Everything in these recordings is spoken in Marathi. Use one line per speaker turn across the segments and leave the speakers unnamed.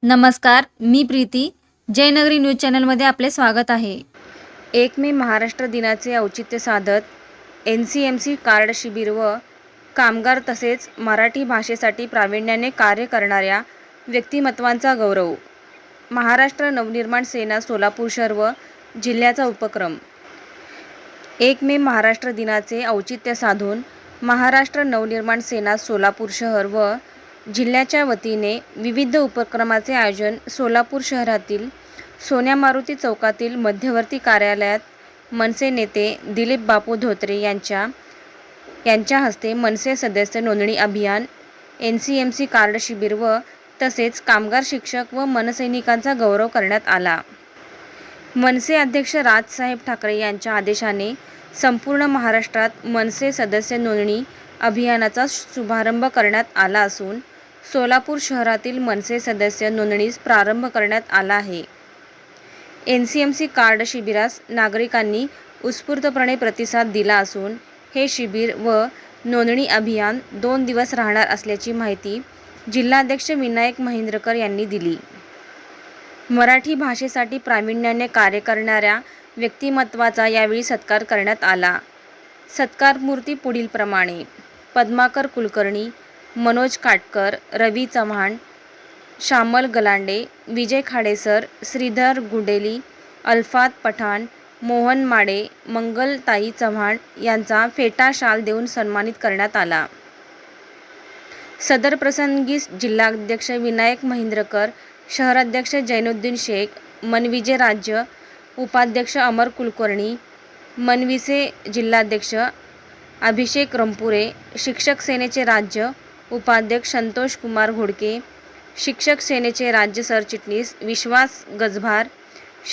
नमस्कार, मी प्रीती. जयनगरी न्यूज चॅनलमध्ये आपले स्वागत आहे. 1 मे महाराष्ट्र दिनाचे औचित्य साधत NCMC कार्ड शिबिर व कामगार तसेच मराठी भाषेसाठी प्रावीण्याने कार्य करणाऱ्या व्यक्तिमत्वांचा गौरव. महाराष्ट्र नवनिर्माण सेना सोलापूर शहर व जिल्ह्याचा उपक्रम. 1 मे महाराष्ट्र दिनाचे औचित्य साधून महाराष्ट्र नवनिर्माण सेना सोलापूर शहर व जिल्ह्याच्या वतीने विविध उपक्रमाचे आयोजन सोलापूर शहरातील सोन्या मारुती चौकातील मध्यवर्ती कार्यालयात मनसे नेते दिलीप बापू धोत्रे यांच्या हस्ते मनसे सदस्य नोंदणी अभियान, NCMC कार्ड शिबिर व तसेच कामगार शिक्षक व मनसैनिकांचा गौरव करण्यात आला. मनसे अध्यक्ष राजसाहेब ठाकरे यांच्या आदेशाने संपूर्ण महाराष्ट्रात मनसे सदस्य नोंदणी अभियानाचा शुभारंभ करण्यात आला असून सोलापूर शहरातील मनसे सदस्य नोंदणीस प्रारंभ करण्यात आला आहे. NCMC कार्ड शिबिरास नागरिकांनी उत्स्फूर्तपणे प्रतिसाद दिला असून हे शिबिर व नोंदणी अभियान 2 दिवस राहणार असल्याची माहिती जिल्हाध्यक्ष विनायक महेंद्रकर यांनी दिली. मराठी भाषेसाठी प्रावीण्याने कार्य करणाऱ्या व्यक्तिमत्वाचा यावेळी सत्कार करण्यात आला. सत्कारमूर्ती पुढीलप्रमाणे: पद्माकर कुलकर्णी, मनोज काटकर, रवी चव्हाण, श्यामल गलांडे, विजय खाडेसर, श्रीधर गुंडेली, अल्फात पठाण, मोहन माडे, मंगलताई चव्हाण यांचा फेटा शाल देऊन सन्मानित करण्यात आला. सदर प्रसंगी जिल्हाध्यक्ष विनायक महेंद्रकर, शहराध्यक्ष जैनुद्दीन शेख, मनविजे राज्य उपाध्यक्ष अमर कुलकर्णी, मनविसे जिल्हाध्यक्ष अभिषेक रंपुरे, शिक्षक सेनेचे राज्य उपाध्यक्ष संतोष कुमार घोडके, शिक्षक सेनेचे राज्य सरचिटणीस विश्वास गजभार,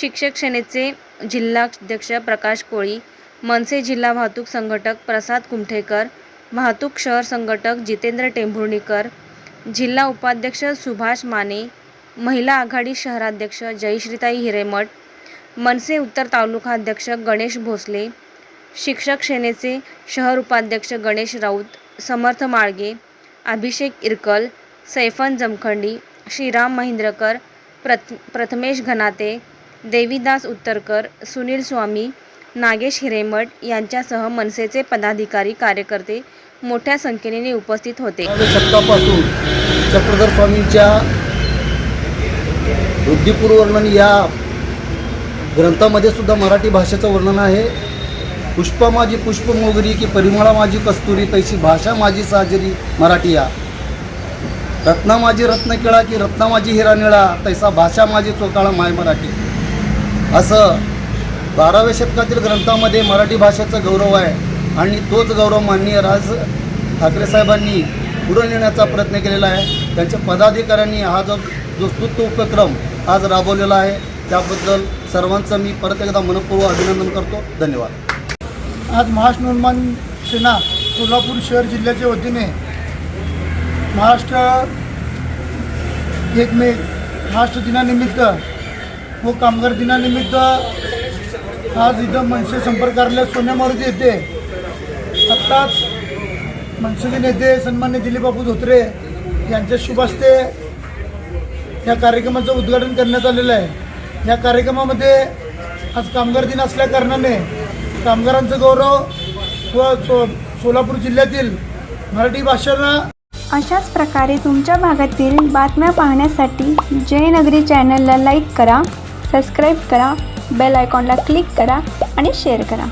शिक्षक सेनेचे जिल्हाध्यक्ष प्रकाश कोळी, मनसे जिल्हा वाहतूक संघटक प्रसाद कुमठेकर, वाहतूक शहर संघटक जितेंद्र टेंभुर्णीकर, जिल्हा उपाध्यक्ष सुभाष माने, महिला आघाडी शहराध्यक्ष जयश्रीताई हिरेमठ, मनसे उत्तर तालुकाध्यक्ष गणेश भोसले, शिक्षक सेनेचे शहर उपाध्यक्ष गणेश राऊत, समर्थ माळगे, अभिषेक इरकल, सैफन जमखंडी, श्रीराम महेंद्रकर, प्रथमेश घनाते, देवीदास उत्तरकर, सुनील स्वामी, नागेश हिरेमठ यांच्यासह मनसेचे पदाधिकारी कार्यकर्ते मोठ्या संख्येने उपस्थित होते.
शतकापासून चक्रधर स्वामींच्या वृद्धिपूर्व वर्णन या ग्रंथामध्ये सुद्धा मराठी भाषेचं वर्णन आहे. पुष्पा माझी पुष्प मोगरी की परिमळा माझी कस्तुरी, तैशी भाषा माझी साजरी मराठी या. रत्ना माझी रत्नकिळा की रत्ना माझी हिरा निळा, तैसा भाषा माझी चोकाळा माय मराठी. असं 12व्या शतकातील ग्रंथामध्ये मराठी भाषेचा गौरव आहे आणि तोच गौरव माननीय राज ठाकरे साहेबांनी पुढे नेण्याचा प्रयत्न केलेला आहे. त्यांच्या पदाधिकाऱ्यांनी हा जो स्तुत्य उपक्रम आज राबवलेला आहे त्याबद्दल सर्वांचं मी परत एकदा मनपूर्वक अभिनंदन करतो. धन्यवाद.
आज महाराष्ट्र निर्माण सेना सोलापूर शहर जिल्ह्याच्या वतीने महाराष्ट्र 1 मे महाराष्ट्र दिनानिमित्त व कामगार दिनानिमित्त आज इथं मनसे संपर्क कार्यालय सोन्या मारुती येथे आत्ताच मनसेचे नेते सन्माननीय दिलीप बापू धोत्रे यांच्या शुभ हस्ते या कार्यक्रमाचं उद्घाटन करण्यात आलेलं आहे. या कार्यक्रमामध्ये आज कामगार दिन असल्या कारणाने कामगारांचं गौरव व सोलापूर जिल्ह्यातील मराठी भाषेला.
अशाच प्रकारे तुमच्या भागातील बातम्या पाहण्यासाठी जयनगरी चॅनलला लाईक करा, सबस्क्राईब करा, बेल आयकॉनला क्लिक करा आणि शेअर करा.